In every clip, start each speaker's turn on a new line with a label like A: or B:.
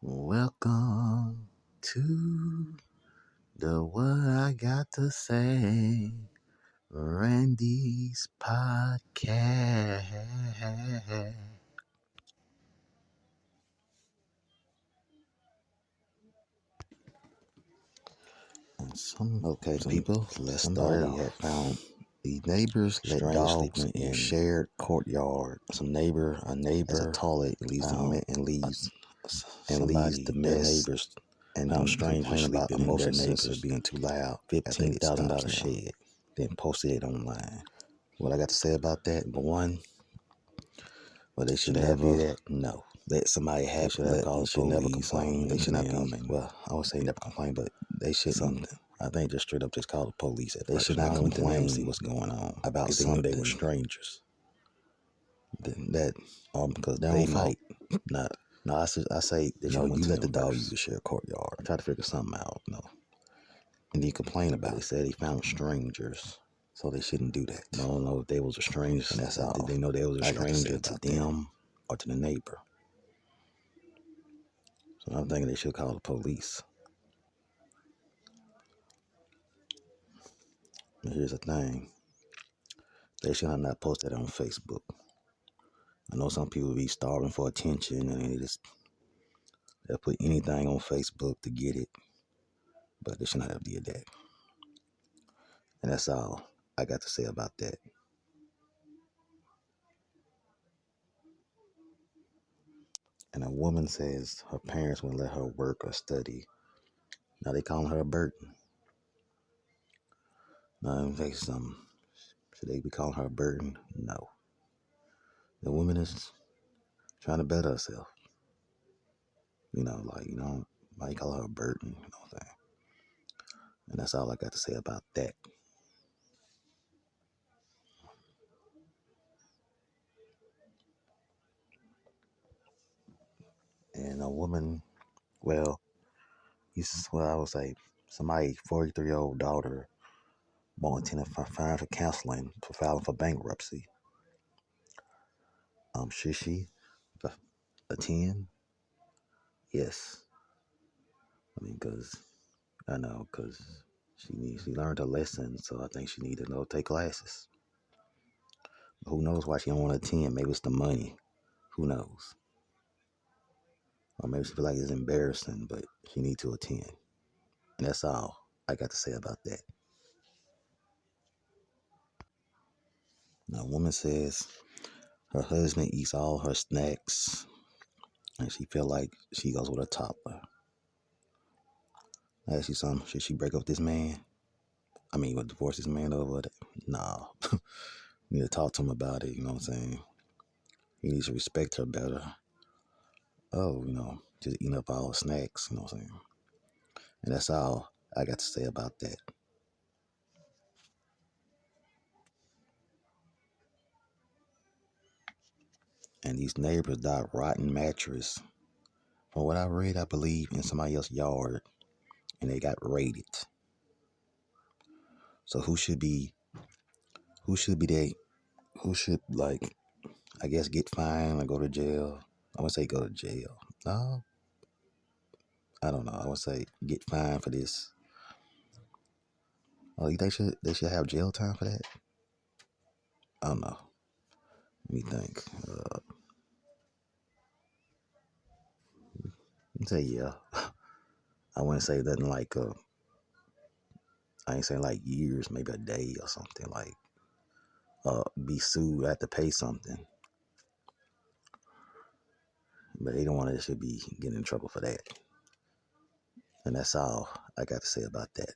A: Welcome to the What I Got to Say, Randy's podcast. Some people, let's start
B: Somebody
A: off.
B: had found
A: These neighbors let
B: strange
A: dogs
B: sleeping
A: in
B: in
A: shared courtyard.
B: a neighbor
A: As a toilet leaves
B: found
A: leaves
B: somebody,
A: the
B: their
A: mess
B: neighbors
A: and
B: found strangers
A: complain about the
B: sleeping in their
A: motion sensor
B: neighbor's
A: being too loud after it
B: $15,000
A: stops now.
B: shed, then posted it online.
A: What I got to say about that? But one, well, they should
B: Never
A: never that. No,
B: let somebody have
A: should have called
B: they
A: the
B: should never
A: police.
B: complain
A: They
B: to
A: should not
B: them
A: be.
B: and
A: Well, I would say never complain, but they shouldn't.
B: something.
A: I think just straight up just call the police at
B: They
A: first.
B: should not
A: I went to them
B: complain
A: to see what's going on
B: about
A: because they knew they were
B: something
A: strangers. That because they
B: they
A: don't
B: might
A: not. No, I say
B: they
A: no.
B: should went
A: You
B: to
A: let the
B: them
A: dog
B: first.
A: use the shared courtyard. Try to figure something out. No, and then you complain about it. They said they found strangers, so they shouldn't do that. I don't know if they was a stranger, and that's all. Did they know they was a stranger to them or to the neighbor? So I'm thinking they should call the police. But here's the thing. They should have not posted that on Facebook. I know some people be starving for attention and they'll put anything on Facebook to get it. But they should not have did that. And that's all I got to say about that. And a woman says her parents wouldn't let her work or study. Now they calling her a burden. Now let me tell you something. Should they be calling her a burden? No. The woman is trying to better herself. Why you call her a burden? You know what I'm saying? And that's all I got to say about that. And a woman, well, this is what I would say. Somebody 43-year-old daughter won't attend a fine for counseling for filing for bankruptcy. Should she attend? Yes. I mean, because she learned her lesson, so I think she need to take classes. But who knows why she don't want to attend? Maybe it's the money. Who knows? Or maybe she feel like it's embarrassing, but she need to attend. And that's all I got to say about that. Now, a woman says her husband eats all her snacks, and she feel like she goes with a toddler. I ask you something. Should she break up with this man? I mean, divorce this man over that? Nah. You need to talk to him about it, you know what I'm saying? He needs to respect her better. Oh, just eating up all the snacks, you know what I'm saying? And that's all I got to say about that. And these neighbors got rotten mattress. From what I read, I believe in somebody else's yard, and they got raided. So who should I guess get fined or go to jail? I would say go to jail. No, I don't know. I would say get fined for this. Oh, they should have jail time for that? I don't know. Let me think. Say yeah. I wouldn't say nothing like I ain't saying like years, maybe a day or something like be sued, I have to pay something. But they don't want to should be getting in trouble for that. And that's all I got to say about that.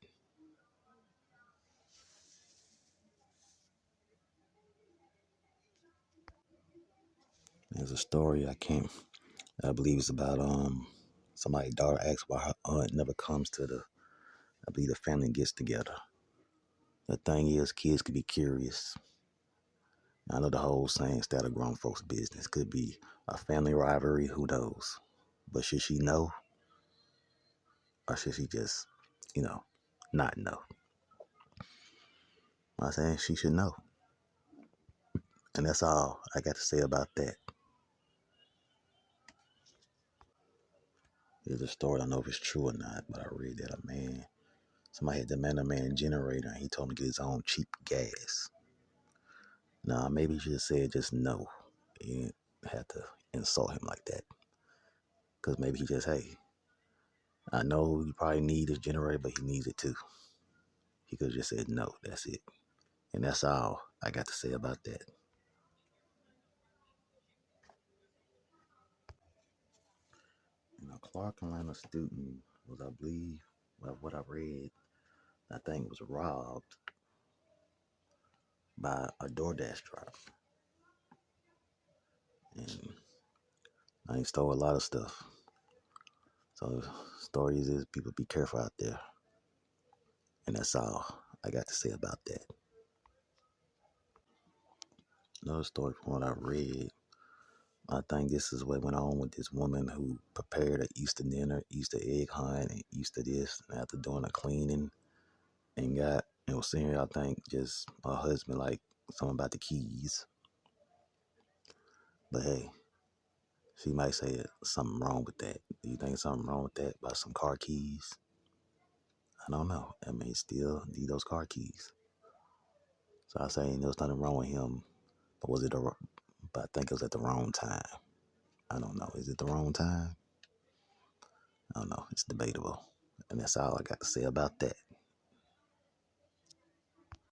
A: There's a story I believe it's about somebody's daughter asks why her aunt never comes to I believe the family gets together. The thing is, kids could be curious. I know the whole saying "start a grown folks' business" could be a family rivalry. Who knows? But should she know, or should she just, not know? I'm saying she should know, and that's all I got to say about that. There's a story, I don't know if it's true or not, but I read that somebody had demanded a man generator and he told him to get his own cheap gas. Nah, maybe he should have said just no. He didn't have to insult him like that. Because maybe he just, hey, I know you probably need this generator, but he needs it too. He could have just said no, that's it. And that's all I got to say about that. And a Clark Atlanta student was, I believe, well, what I read, I think was robbed by a DoorDash driver. And I stole a lot of stuff. So stories is people be careful out there. And that's all I got to say about that. Another story from what I read, I think this is what went on with this woman who prepared an Easter dinner, Easter egg hunt, and Easter this, and after doing a cleaning and was seeing, I think, just her husband, like, something about the keys. But hey, she might say something wrong with that. Do you think something wrong with that about some car keys? I don't know. I mean, still need those car keys. So I say there was nothing wrong with him, but but I think it was at the wrong time. I don't know. Is it the wrong time? I don't know. It's debatable. And that's all I got to say about that.